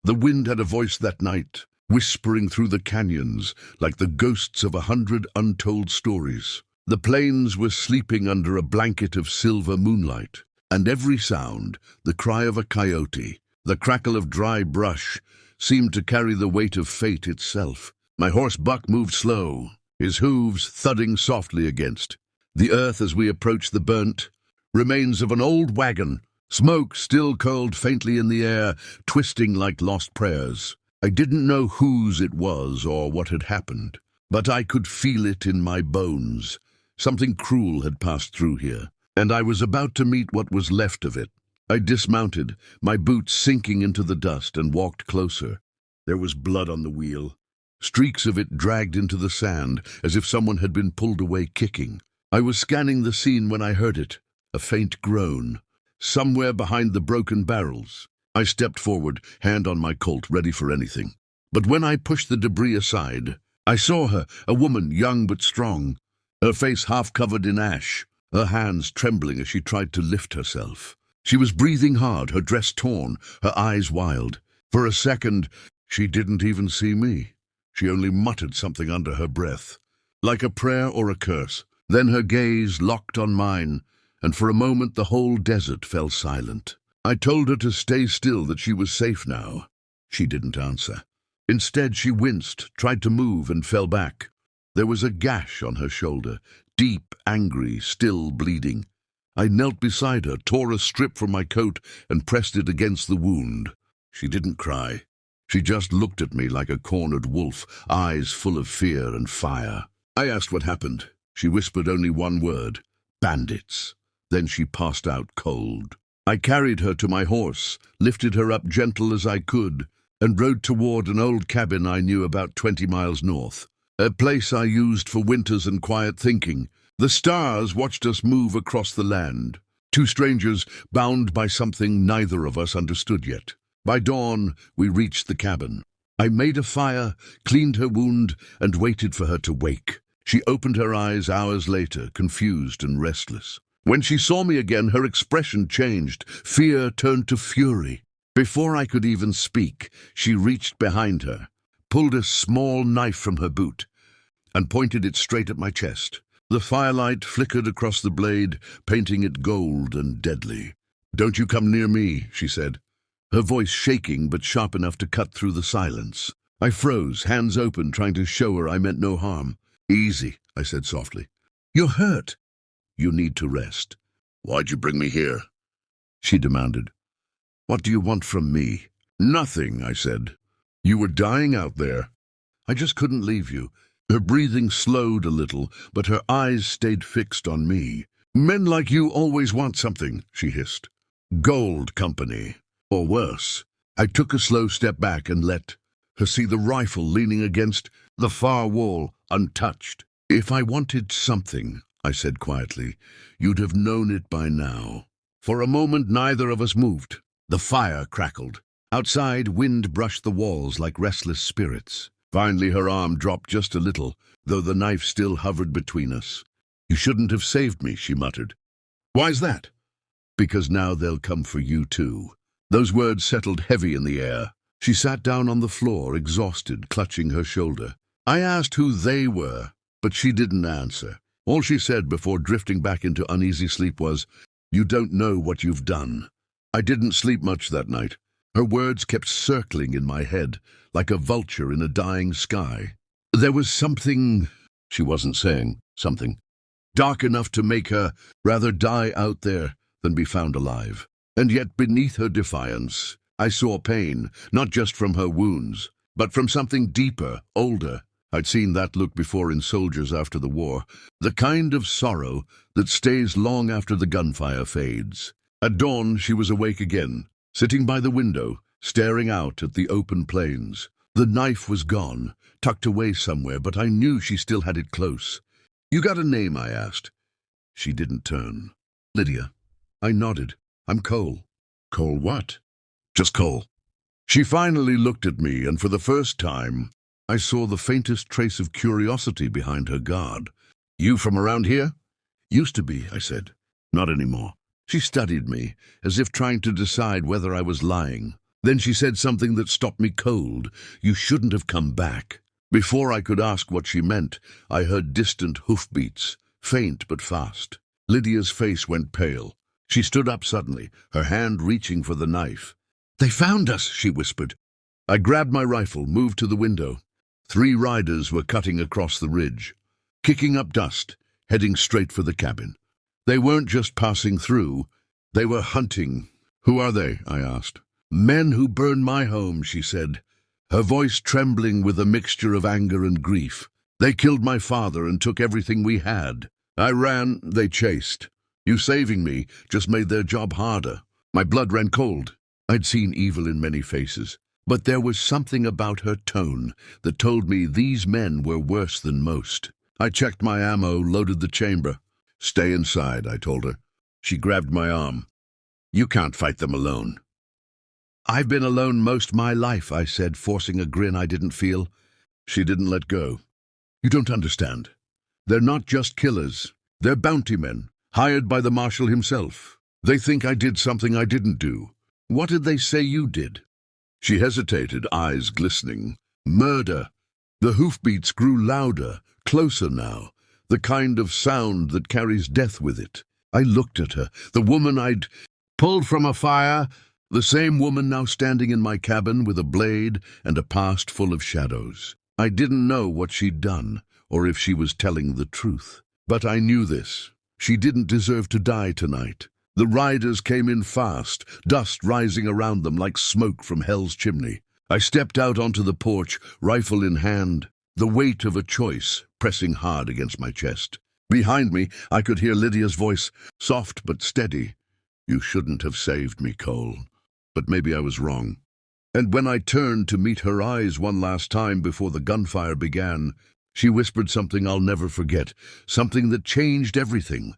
The wind had a voice that night, whispering through the canyons like the ghosts of 100 untold stories. The plains were sleeping under a blanket of silver moonlight, and every sound, the cry of a coyote, the crackle of dry brush, seemed to carry the weight of fate itself. My horse Buck moved slow, his hooves thudding softly against the earth as we approached the burnt remains of an old wagon. Smoke still curled faintly in the air, twisting like lost prayers. I didn't know whose it was or what had happened, but I could feel it in my bones. Something cruel had passed through here, and I was about to meet what was left of it. I dismounted, my boots sinking into the dust, and walked closer. There was blood on the wheel. Streaks of it dragged into the sand, as if someone had been pulled away kicking. I was scanning the scene when I heard it, a faint groan. Somewhere behind the broken barrels. I stepped forward, hand on my Colt, ready for anything. But when I pushed the debris aside, I saw her, a woman, young but strong, her face half covered in ash, her hands trembling as she tried to lift herself. She was breathing hard, her dress torn, her eyes wild. For a second, she didn't even see me. She only muttered something under her breath, like a prayer or a curse. Then her gaze locked on mine, and for a moment the whole desert fell silent. I told her to stay still, that she was safe now. She didn't answer. Instead, she winced, tried to move, and fell back. There was a gash on her shoulder, deep, angry, still bleeding. I knelt beside her, tore a strip from my coat, and pressed it against the wound. She didn't cry. She just looked at me like a cornered wolf, eyes full of fear and fire. I asked what happened. She whispered only one word: bandits. Then she passed out cold. I carried her to my horse, lifted her up gentle as I could, and rode toward an old cabin I knew about 20 miles north, a place I used for winters and quiet thinking. The stars watched us move across the land, two strangers bound by something neither of us understood yet. By dawn, we reached the cabin. I made a fire, cleaned her wound, and waited for her to wake. She opened her eyes hours later, confused and restless. When she saw me again, her expression changed. Fear turned to fury. Before I could even speak, she reached behind her, pulled a small knife from her boot, and pointed it straight at my chest. The firelight flickered across the blade, painting it gold and deadly. "Don't you come near me," she said, her voice shaking but sharp enough to cut through the silence. I froze, hands open, trying to show her I meant no harm. "Easy," I said softly. "You're hurt." "You need to rest." "Why'd you bring me here?" she demanded. "What do you want from me?" "Nothing," I said. "You were dying out there. I just couldn't leave you." Her breathing slowed a little, but her eyes stayed fixed on me. "Men like you always want something," she hissed. "Gold company. Or worse." I took a slow step back and let her see the rifle leaning against the far wall, untouched. "If I wanted something," I said quietly, "you'd have known it by now." For a moment, neither of us moved. The fire crackled. Outside, wind brushed the walls like restless spirits. Finally, her arm dropped just a little, though the knife still hovered between us. "You shouldn't have saved me," she muttered. "Why's that?" "Because now they'll come for you too." Those words settled heavy in the air. She sat down on the floor, exhausted, clutching her shoulder. I asked who they were, but she didn't answer. All she said before drifting back into uneasy sleep was, "You don't know what you've done." I didn't sleep much that night. Her words kept circling in my head, like a vulture in a dying sky. There was something, she wasn't saying, something dark enough to make her rather die out there than be found alive. And yet beneath her defiance, I saw pain, not just from her wounds, but from something deeper, older. I'd seen that look before in soldiers after the war, the kind of sorrow that stays long after the gunfire fades. At dawn, she was awake again, sitting by the window, staring out at the open plains. The knife was gone, tucked away somewhere, but I knew she still had it close. "You got a name?" I asked. She didn't turn. "Lydia." I nodded. "I'm Cole." "Cole what?" "Just Cole." She finally looked at me, and for the first time, I saw the faintest trace of curiosity behind her guard. "You from around here?" "Used to be," I said. "Not anymore." She studied me, as if trying to decide whether I was lying. Then she said something that stopped me cold. You shouldn't have come back. Before I could ask what she meant, I heard distant hoofbeats, faint but fast. Lydia's face went pale. She stood up suddenly, her hand reaching for the knife. "They found us," she whispered. I grabbed my rifle, moved to the window. 3 riders were cutting across the ridge, kicking up dust, heading straight for the cabin. They weren't just passing through, they were hunting. "Who are they?" I asked. "Men who burned my home," she said, her voice trembling with a mixture of anger and grief. "They killed my father and took everything we had. I ran, they chased. You saving me just made their job harder." My blood ran cold. I'd seen evil in many faces, but there was something about her tone that told me these men were worse than most. I checked my ammo, loaded the chamber. "Stay inside," I told her. She grabbed my arm. "You can't fight them alone." "I've been alone most my life," I said, forcing a grin I didn't feel. She didn't let go. "You don't understand. They're not just killers. They're bounty men, hired by the marshal himself. They think I did something I didn't do." "What did they say you did?" She hesitated, eyes glistening. "Murder." The hoofbeats grew louder, closer now, the kind of sound that carries death with it. I looked at her, the woman I'd pulled from a fire, the same woman now standing in my cabin with a blade and a past full of shadows. I didn't know what she'd done, or if she was telling the truth. But I knew this. She didn't deserve to die tonight. The riders came in fast, dust rising around them like smoke from hell's chimney. I stepped out onto the porch, rifle in hand, the weight of a choice pressing hard against my chest. Behind me, I could hear Lydia's voice, soft but steady. "You shouldn't have saved me, Cole. But maybe I was wrong." And when I turned to meet her eyes one last time before the gunfire began, she whispered something I'll never forget, something that changed everything.